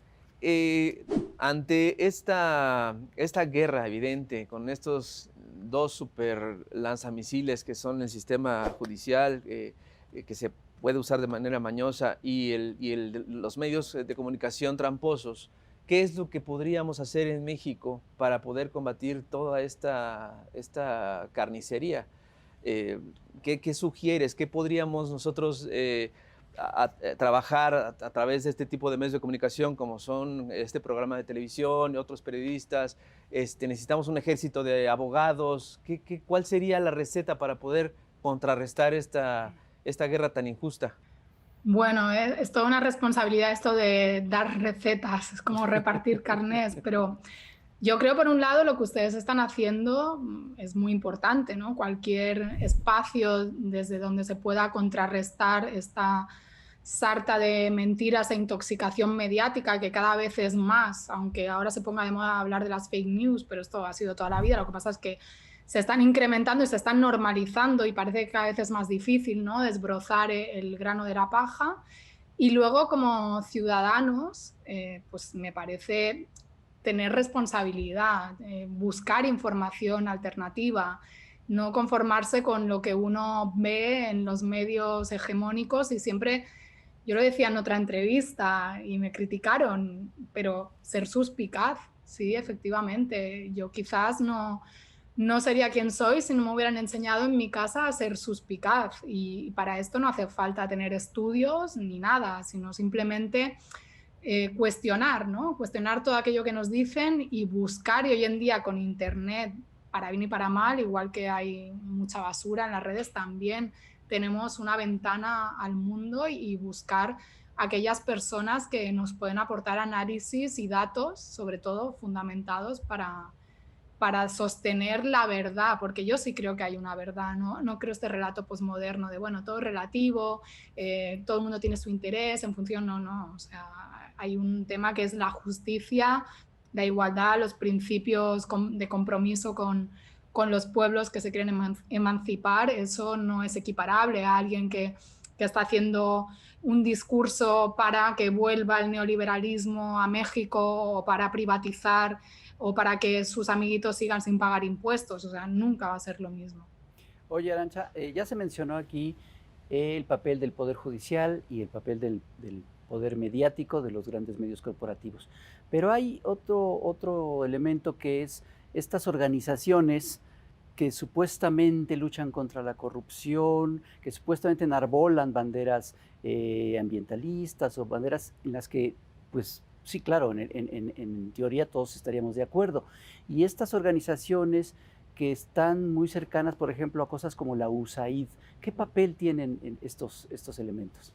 Ante esta guerra evidente con estos dos super lanzamisiles que son el sistema judicial, que se puede usar de manera mañosa, y los medios de comunicación tramposos, ¿qué es lo que podríamos hacer en México para poder combatir toda esta carnicería? ¿Qué sugieres? ¿Qué podríamos nosotros trabajar a través de este tipo de medios de comunicación, como son este programa de televisión y otros periodistas? Necesitamos un ejército de abogados. ¿Cuál sería la receta para poder contrarrestar esta guerra tan injusta? Bueno, es toda una responsabilidad esto de dar recetas, es como repartir carnés, pero yo creo, por un lado, lo que ustedes están haciendo es muy importante, ¿no? Cualquier espacio desde donde se pueda contrarrestar esta sarta de mentiras e intoxicación mediática que cada vez es más, aunque ahora se ponga de moda hablar de las fake news, pero esto ha sido toda la vida. Lo que pasa es que se están incrementando y se están normalizando y parece que cada vez es más difícil, ¿no?, desbrozar el grano de la paja. Y luego, como ciudadanos, pues me parece tener responsabilidad, buscar información alternativa, no conformarse con lo que uno ve en los medios hegemónicos y siempre, yo lo decía en otra entrevista y me criticaron, pero ser suspicaz, sí, efectivamente. Yo quizás no sería quien soy si no me hubieran enseñado en mi casa a ser suspicaz, y para esto no hace falta tener estudios ni nada, sino simplemente cuestionar, ¿no? Cuestionar todo aquello que nos dicen y buscar. Y hoy en día con internet, para bien y para mal, igual que hay mucha basura en las redes, también tenemos una ventana al mundo y buscar aquellas personas que nos pueden aportar análisis y datos, sobre todo fundamentados para sostener la verdad, porque yo sí creo que hay una verdad, no creo este relato posmoderno de, bueno, todo es relativo, todo el mundo tiene su interés en función, no, o sea, hay un tema que es la justicia, la igualdad, los principios de compromiso con los pueblos que se quieren emancipar. Eso no es equiparable a alguien que está haciendo un discurso para que vuelva el neoliberalismo a México o para privatizar o para que sus amiguitos sigan sin pagar impuestos. O sea, nunca va a ser lo mismo. Oye, Arantxa, ya se mencionó aquí el papel del Poder Judicial y el papel del poder mediático de los grandes medios corporativos. Pero hay otro elemento que es estas organizaciones que supuestamente luchan contra la corrupción, que supuestamente enarbolan banderas ambientalistas o banderas en las que, pues sí, claro, en teoría todos estaríamos de acuerdo. Y estas organizaciones que están muy cercanas, por ejemplo, a cosas como la USAID, ¿qué papel tienen en estos elementos?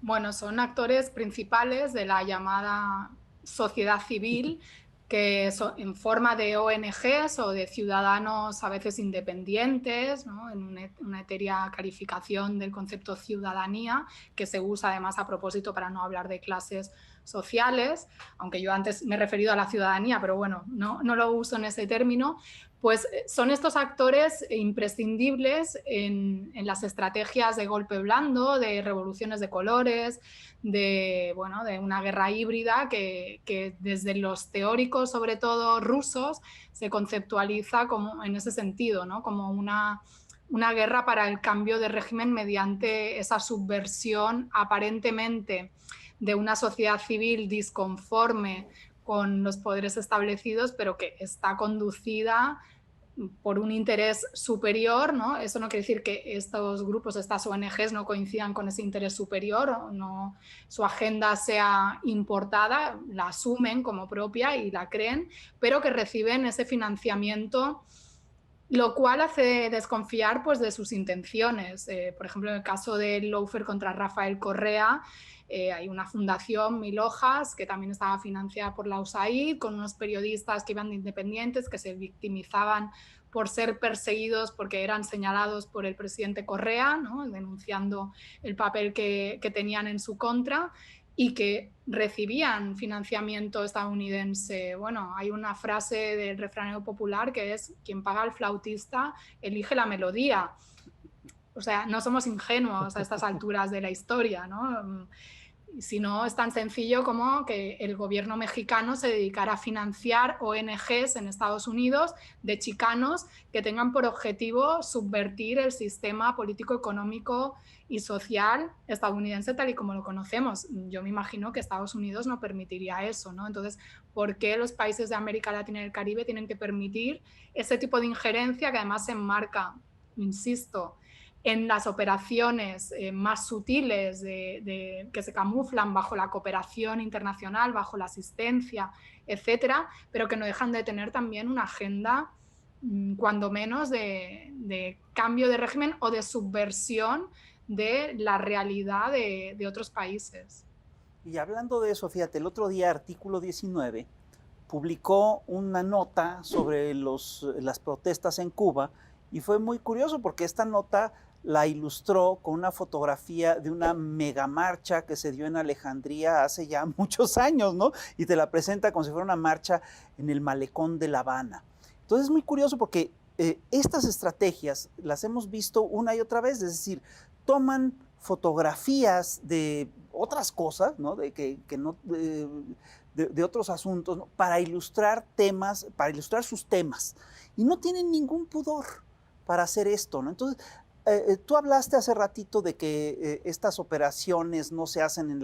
Bueno, son actores principales de la llamada sociedad civil, que son en forma de ONGs o de ciudadanos a veces independientes, ¿no?, en una etérea calificación del concepto ciudadanía, que se usa además a propósito para no hablar de clases sociales, aunque yo antes me he referido a la ciudadanía, pero bueno, no lo uso en ese término. Pues son estos actores imprescindibles en las estrategias de golpe blando, de revoluciones de colores, de una guerra híbrida que desde los teóricos, sobre todo rusos, se conceptualiza como, en ese sentido, ¿no?, como una guerra para el cambio de régimen mediante esa subversión aparentemente de una sociedad civil disconforme con los poderes establecidos, pero que está conducida por un interés superior, ¿no? Eso no quiere decir que estos grupos, estas ONGs, no coincidan con ese interés superior, no, su agenda sea importada, la asumen como propia y la creen, pero que reciben ese financiamiento, lo cual hace desconfiar, pues, de sus intenciones. Por ejemplo, en el caso del lawfare contra Rafael Correa, hay una fundación, Mil Hojas, que también estaba financiada por la USAID, con unos periodistas que iban de independientes, que se victimizaban por ser perseguidos porque eran señalados por el presidente Correa, ¿no?, denunciando el papel que tenían en su contra, y que recibían financiamiento estadounidense. Bueno, hay una frase del refranero popular que es: quien paga al flautista elige la melodía. O sea, no somos ingenuos a estas alturas de la historia, ¿no? Si no, es tan sencillo como que el gobierno mexicano se dedicara a financiar ONGs en Estados Unidos de chicanos que tengan por objetivo subvertir el sistema político, económico y social estadounidense tal y como lo conocemos. Yo me imagino que Estados Unidos no permitiría eso, ¿no? Entonces, ¿por qué los países de América Latina y el Caribe tienen que permitir ese tipo de injerencia que además se enmarca, insisto, en las operaciones más sutiles que se camuflan bajo la cooperación internacional, bajo la asistencia, etcétera, pero que no dejan de tener también una agenda, cuando menos, de cambio de régimen o de subversión de la realidad de otros países. Y hablando de eso, fíjate, el otro día Artículo 19 publicó una nota sobre las protestas en Cuba, y fue muy curioso porque esta nota la ilustró con una fotografía de una megamarcha que se dio en Alejandría hace ya muchos años, ¿no? Y te la presenta como si fuera una marcha en el malecón de La Habana. Entonces es muy curioso porque estas estrategias las hemos visto una y otra vez, es decir, toman fotografías de otras cosas, ¿no? De otros asuntos, ¿no? Para ilustrar temas, para ilustrar sus temas. Y no tienen ningún pudor para hacer esto, ¿no? Entonces, tú hablaste hace ratito de que estas operaciones no se hacen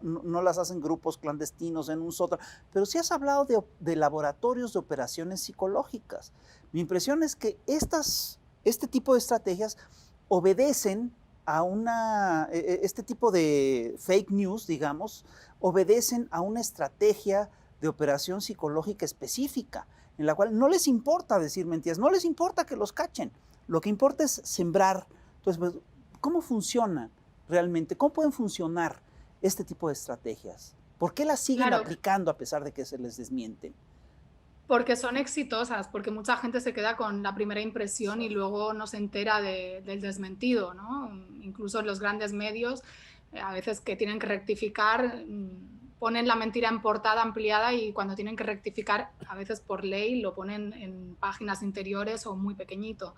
no las hacen grupos clandestinos en un sótano, pero sí has hablado de laboratorios de operaciones psicológicas. Mi impresión es que este tipo de estrategias obedecen a este tipo de fake news, digamos, obedecen a una estrategia de operación psicológica específica, en la cual no les importa decir mentiras, no les importa que los cachen, lo que importa es sembrar. Entonces, pues, ¿cómo funciona realmente? ¿Cómo pueden funcionar este tipo de estrategias? ¿Por qué las siguen aplicando a pesar de que se les desmienten? Porque son exitosas, porque mucha gente se queda con la primera impresión y luego no se entera del desmentido, ¿no? Incluso los grandes medios, a veces que tienen que rectificar, ponen la mentira en portada ampliada y cuando tienen que rectificar, a veces por ley, lo ponen en páginas interiores o muy pequeñito.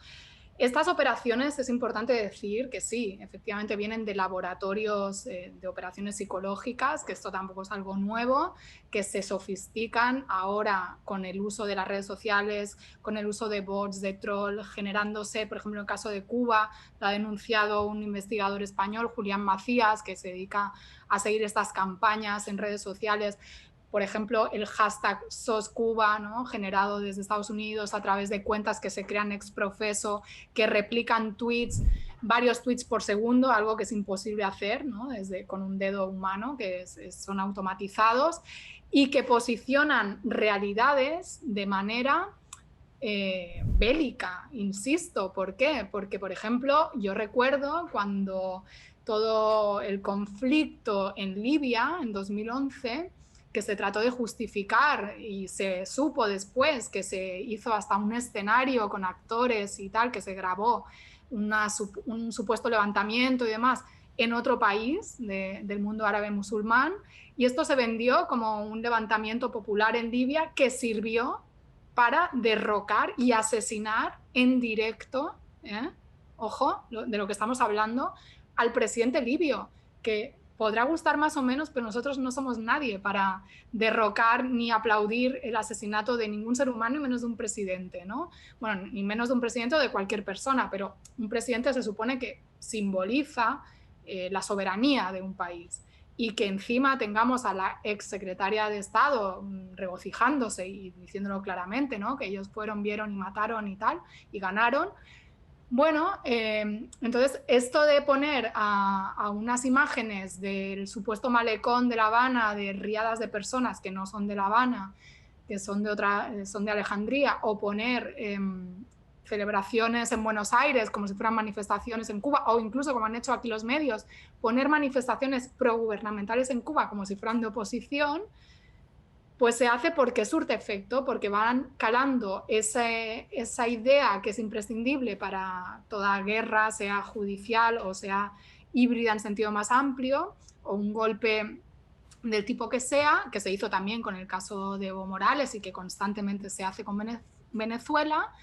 Estas operaciones, es importante decir que sí, efectivamente vienen de laboratorios de operaciones psicológicas, que esto tampoco es algo nuevo, que se sofistican ahora con el uso de las redes sociales, con el uso de bots, de troll, generándose, por ejemplo, en el caso de Cuba, lo ha denunciado un investigador español, Julián Macías, que se dedica a seguir estas campañas en redes sociales. Por ejemplo, el hashtag SOSCuba, ¿no? Generado desde Estados Unidos a través de cuentas que se crean ex profeso, que replican tweets, varios tweets por segundo, algo que es imposible hacer, ¿no? Con un dedo humano, que son automatizados, y que posicionan realidades de manera bélica, insisto. ¿Por qué? Porque, por ejemplo, yo recuerdo cuando todo el conflicto en Libia, en 2011, que se trató de justificar y se supo después que se hizo hasta un escenario con actores y tal, que se grabó un supuesto levantamiento y demás en otro país del mundo árabe musulmán, y esto se vendió como un levantamiento popular en Libia que sirvió para derrocar y asesinar en directo, ojo, de lo que estamos hablando, al presidente libio, que podrá gustar más o menos, pero nosotros no somos nadie para derrocar ni aplaudir el asesinato de ningún ser humano, y menos de un presidente, ¿no? Bueno, ni menos de un presidente o de cualquier persona, pero un presidente se supone que simboliza la soberanía de un país. Y que encima tengamos a la exsecretaria de Estado regocijándose y diciéndolo claramente, ¿no? Que ellos fueron, vieron y mataron y tal, y ganaron. Bueno, entonces esto de poner a unas imágenes del supuesto malecón de La Habana, de riadas de personas que no son de La Habana, que son de Alejandría, o poner celebraciones en Buenos Aires como si fueran manifestaciones en Cuba, o incluso, como han hecho aquí los medios, poner manifestaciones progubernamentales en Cuba como si fueran de oposición, pues se hace porque surte efecto, porque van calando esa idea que es imprescindible para toda guerra, sea judicial o sea híbrida en sentido más amplio, o un golpe del tipo que sea, que se hizo también con el caso de Evo Morales y que constantemente se hace con Venezuela,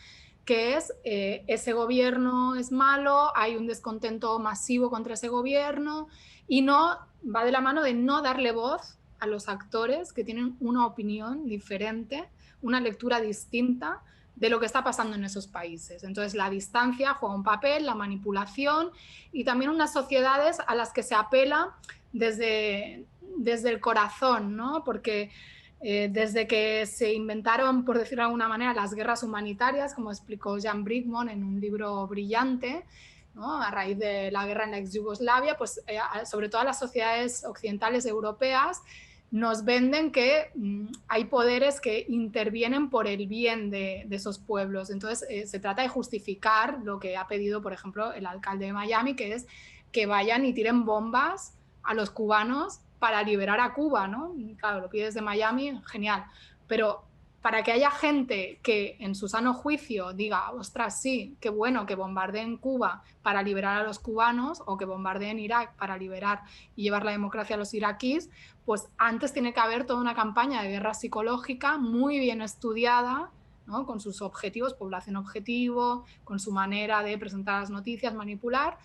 que es ese gobierno es malo, hay un descontento masivo contra ese gobierno, y no va de la mano de no darle voz a los actores que tienen una opinión diferente, una lectura distinta de lo que está pasando en esos países. Entonces la distancia juega un papel, la manipulación, y también unas sociedades a las que se apela desde el corazón, ¿no? Porque desde que se inventaron, por decirlo de alguna manera, las guerras humanitarias, como explicó Jan Brickman en un libro brillante, ¿no? A raíz de la guerra en la ex Yugoslavia, pues sobre todo a las sociedades occidentales europeas nos venden que hay poderes que intervienen por el bien de esos pueblos. Entonces se trata de justificar lo que ha pedido, por ejemplo, el alcalde de Miami, que es que vayan y tiren bombas a los cubanos para liberar a Cuba, ¿no? Claro, lo pide desde Miami, genial, pero para que haya gente que en su sano juicio diga, ostras, sí, qué bueno que bombardeen Cuba para liberar a los cubanos o que bombardeen Irak para liberar y llevar la democracia a los iraquíes, pues antes tiene que haber toda una campaña de guerra psicológica muy bien estudiada, ¿no? Con sus objetivos, población objetivo, con su manera de presentar las noticias, manipular,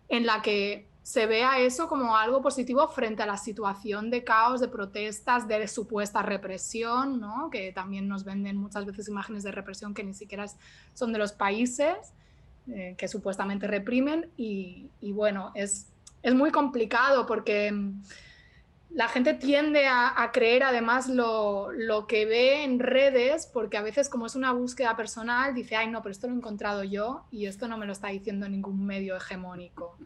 en la que se vea eso como algo positivo frente a la situación de caos, de protestas, de supuesta represión, ¿no? Que también nos venden muchas veces imágenes de represión que ni siquiera son de los países que supuestamente reprimen. Y bueno, es muy complicado porque la gente tiende a creer además lo que ve en redes, porque a veces como es una búsqueda personal, dice, ay no, pero esto lo he encontrado yo y esto no me lo está diciendo ningún medio hegemónico.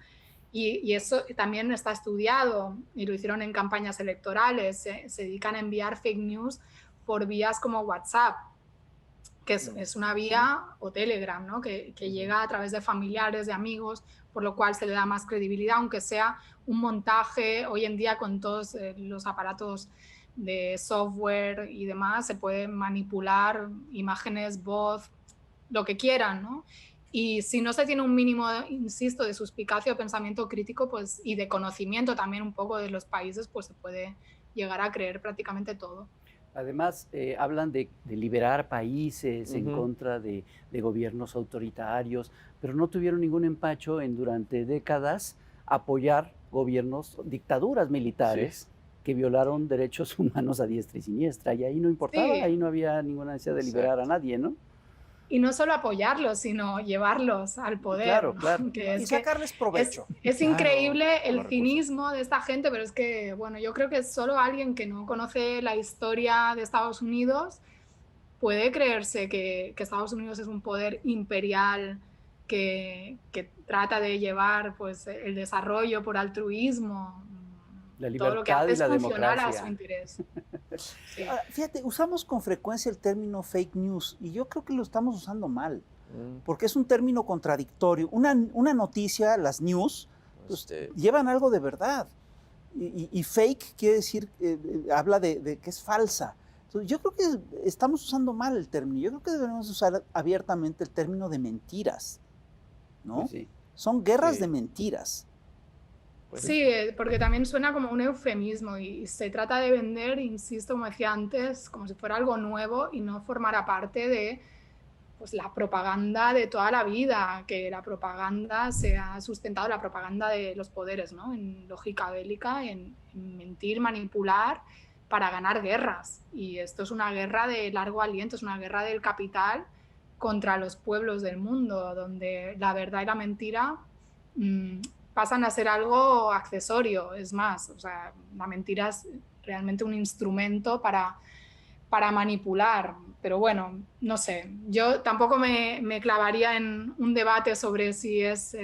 Y eso también está estudiado y lo hicieron en campañas electorales. Se dedican a enviar fake news por vías como WhatsApp, que es una vía, o Telegram, ¿no? que llega a través de familiares, de amigos, por lo cual se le da más credibilidad, aunque sea un montaje. Hoy en día con todos los aparatos de software y demás se puede manipular imágenes, voz, lo que quieran, ¿no? Y si no se tiene un mínimo, insisto, de suspicacia o pensamiento crítico, pues, y de conocimiento también un poco de los países, pues se puede llegar a creer prácticamente todo. Además, hablan de liberar países en contra de gobiernos autoritarios, pero no tuvieron ningún empacho en durante décadas apoyar gobiernos, dictaduras militares que violaron derechos humanos a diestra y siniestra. Y ahí no importaba, ahí no había ninguna necesidad de liberar a nadie, ¿no? Y no solo apoyarlos, sino llevarlos al poder. Claro, claro. Y sacarles provecho. Es increíble el cinismo de esta gente, pero es que, bueno, yo creo que solo alguien que no conoce la historia de Estados Unidos puede creerse que Estados Unidos es un poder imperial que trata de llevar pues, el desarrollo por altruismo. La todo lo que hace libertad y es la funcionar democracia. a su interés. Sí. Fíjate, usamos con frecuencia el término fake news y yo creo que lo estamos usando mal, porque es un término contradictorio. Una noticia, las news, pues, llevan algo de verdad. Y fake quiere decir, habla de que es falsa. Entonces, yo creo que estamos usando mal el término. Yo creo que deberíamos usar abiertamente el término de mentiras, ¿no? Pues sí. Son guerras de mentiras. Sí, porque también suena como un eufemismo y se trata de vender, insisto, como decía antes, como si fuera algo nuevo y no formara parte de pues, la propaganda de toda la vida, que la propaganda se ha sustentado, la propaganda de los poderes, ¿no? En lógica bélica, en mentir, manipular para ganar guerras. Y esto es una guerra de largo aliento, es una guerra del capital contra los pueblos del mundo, donde la verdad y la mentira pasan a ser algo accesorio. Es más, o sea, la mentira es realmente un instrumento para manipular. Pero bueno, no sé, yo tampoco me clavaría en un debate sobre si es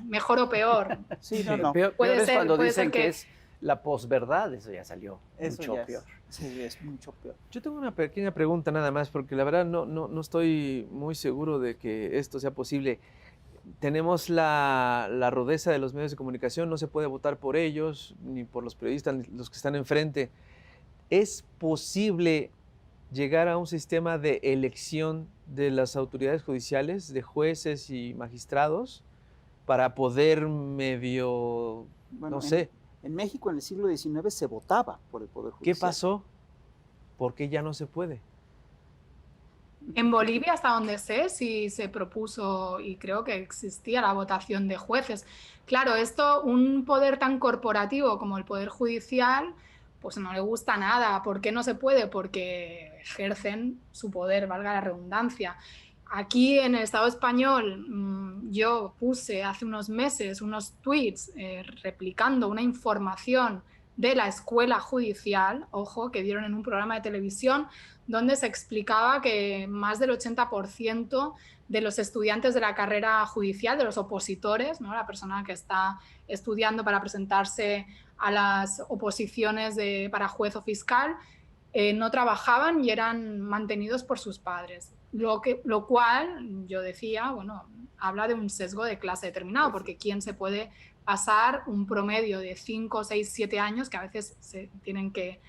mejor o peor. Sí, no. Peor Puede es ser, cuando puede dicen ser que es la posverdad, eso ya salió Eso mucho ya peor. Sí, es mucho peor. Yo tengo una pequeña pregunta nada más, porque la verdad no estoy muy seguro de que esto sea posible. Tenemos la rudeza de los medios de comunicación, no se puede votar por ellos, ni por los periodistas, ni los que están enfrente. ¿Es posible llegar a un sistema de elección de las autoridades judiciales, de jueces y magistrados, para poder medio, Bueno, no sé? En México en el siglo XIX se votaba por el Poder Judicial. ¿Qué pasó? ¿Por qué ya no se puede? En Bolivia, hasta donde sé, sí se propuso y creo que existía la votación de jueces. Claro, esto, un poder tan corporativo como el Poder Judicial, pues no le gusta nada. ¿Por qué no se puede? Porque ejercen su poder, valga la redundancia. Aquí en el Estado español yo puse hace unos meses unos tweets replicando una información de la escuela judicial, ojo, que dieron en un programa de televisión, donde se explicaba que más del 80% de los estudiantes de la carrera judicial, de los opositores, ¿no? La persona que está estudiando para presentarse a las oposiciones para juez o fiscal, no trabajaban y eran mantenidos por sus padres. Lo cual, yo decía, bueno, habla de un sesgo de clase determinado, porque ¿quién se puede pasar un promedio de 5, 6, 7 años, que a veces se tienen que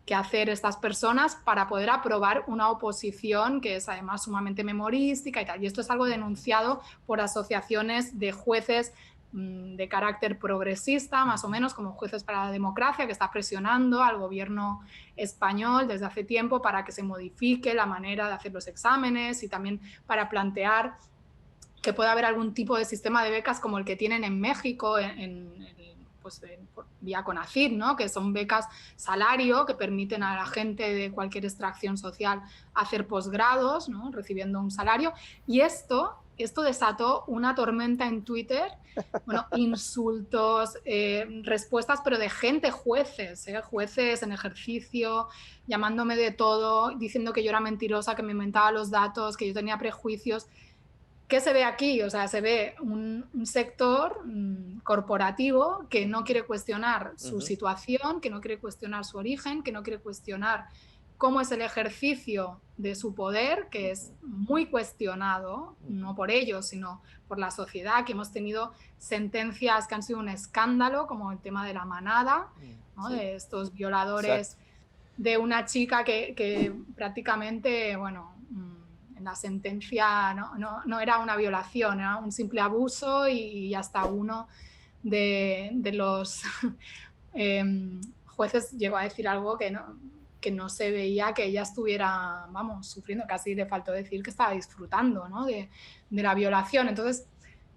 que hacer estas personas para poder aprobar una oposición que es además sumamente memorística y tal. Y esto es algo denunciado por asociaciones de jueces de carácter progresista, más o menos, como Jueces para la Democracia, que está presionando al gobierno español desde hace tiempo para que se modifique la manera de hacer los exámenes y también para plantear que pueda haber algún tipo de sistema de becas como el que tienen en México, vía CONACYT, ¿no? Que son becas salario que permiten a la gente de cualquier extracción social hacer posgrados, ¿no? Recibiendo un salario. Y esto desató una tormenta en Twitter, bueno, insultos, respuestas, pero de gente, jueces en ejercicio, llamándome de todo, diciendo que yo era mentirosa, que me inventaba los datos, que yo tenía prejuicios. ¿Qué se ve aquí? O sea, se ve un sector corporativo que no quiere cuestionar su situación, que no quiere cuestionar su origen, que no quiere cuestionar cómo es el ejercicio de su poder, que es muy cuestionado, no por ellos, sino por la sociedad, que hemos tenido sentencias que han sido un escándalo, como el tema de la manada, ¿no? Sí. De estos violadores. Exacto. De una chica que prácticamente, bueno, en la sentencia no era una violación, era un simple abuso y hasta uno de los jueces llegó a decir algo que no se veía que ella estuviera, vamos, sufriendo, casi le faltó decir que estaba disfrutando, ¿no? de la violación. Entonces,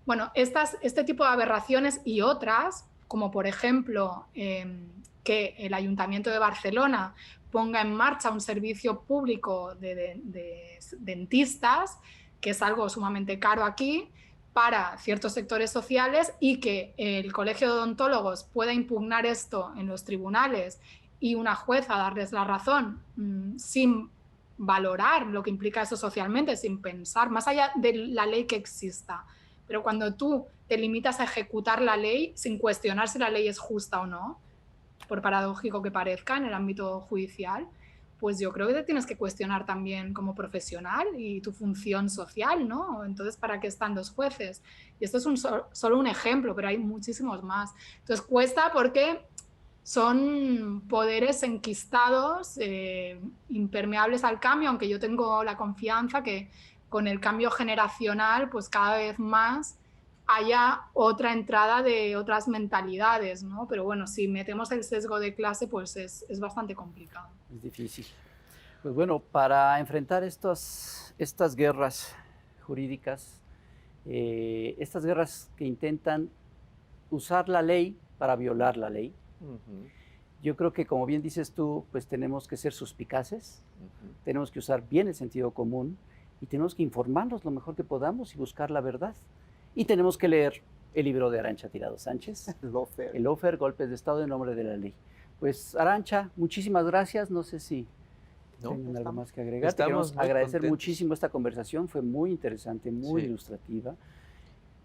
bueno, este tipo de aberraciones y otras, como por ejemplo que el Ayuntamiento de Barcelona ponga en marcha un servicio público de dentistas, que es algo sumamente caro aquí, para ciertos sectores sociales, y que el Colegio de Odontólogos pueda impugnar esto en los tribunales y una jueza darles la razón sin valorar lo que implica eso socialmente, sin pensar, más allá de la ley que exista. Pero cuando tú te limitas a ejecutar la ley sin cuestionar si la ley es justa o no, por paradójico que parezca en el ámbito judicial, pues yo creo que te tienes que cuestionar también como profesional y tu función social, ¿no? Entonces, ¿para qué están los jueces? Y esto es solo un ejemplo, pero hay muchísimos más. Entonces, cuesta porque son poderes enquistados, impermeables al cambio, aunque yo tengo la confianza que con el cambio generacional, pues cada vez más haya otra entrada de otras mentalidades, ¿no? Pero bueno, si metemos el sesgo de clase, pues es bastante complicado. Es difícil. Pues bueno, para enfrentar estas guerras jurídicas, estas guerras que intentan usar la ley para violar la ley, yo creo que, como bien dices tú, pues tenemos que ser suspicaces, tenemos que usar bien el sentido común y tenemos que informarnos lo mejor que podamos y buscar la verdad. Y tenemos que leer el libro de Arantxa Tirado Sánchez, El Lawfare, Golpes de Estado en nombre de la ley. Pues, Arantxa, muchísimas gracias. No sé si tienen algo más que agregar. Te queremos agradecer muchísimo esta conversación. Fue muy interesante, muy ilustrativa.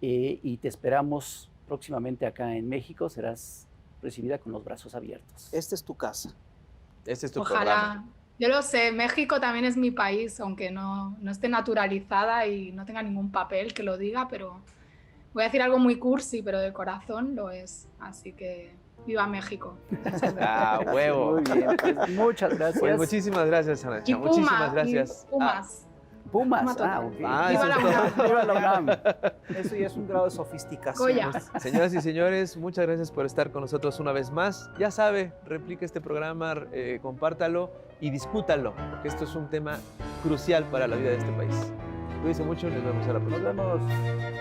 Y te esperamos próximamente acá en México. Serás recibida con los brazos abiertos. Esta es tu casa. Este es tu Ojalá. programa. Yo lo sé, México también es mi país, aunque no esté naturalizada y no tenga ningún papel que lo diga, pero voy a decir algo muy cursi, pero de corazón lo es. Así que ¡viva México! ¡Ah, huevo! Muy bien, pues, muchas gracias. Pues muchísimas gracias, Arantxa. Muchísimas gracias. Y Pumas. Pumas, total. ok. ¡Viva la UNAM! ¡Viva la UNAM! Eso ya es un grado de sofisticación. Goya. Señoras y señores, muchas gracias por estar con nosotros una vez más. Ya sabe, replique este programa, compártalo y discútalo, porque esto es un tema crucial para la vida de este país. Cuídense mucho y nos vemos a la próxima. Nos vemos.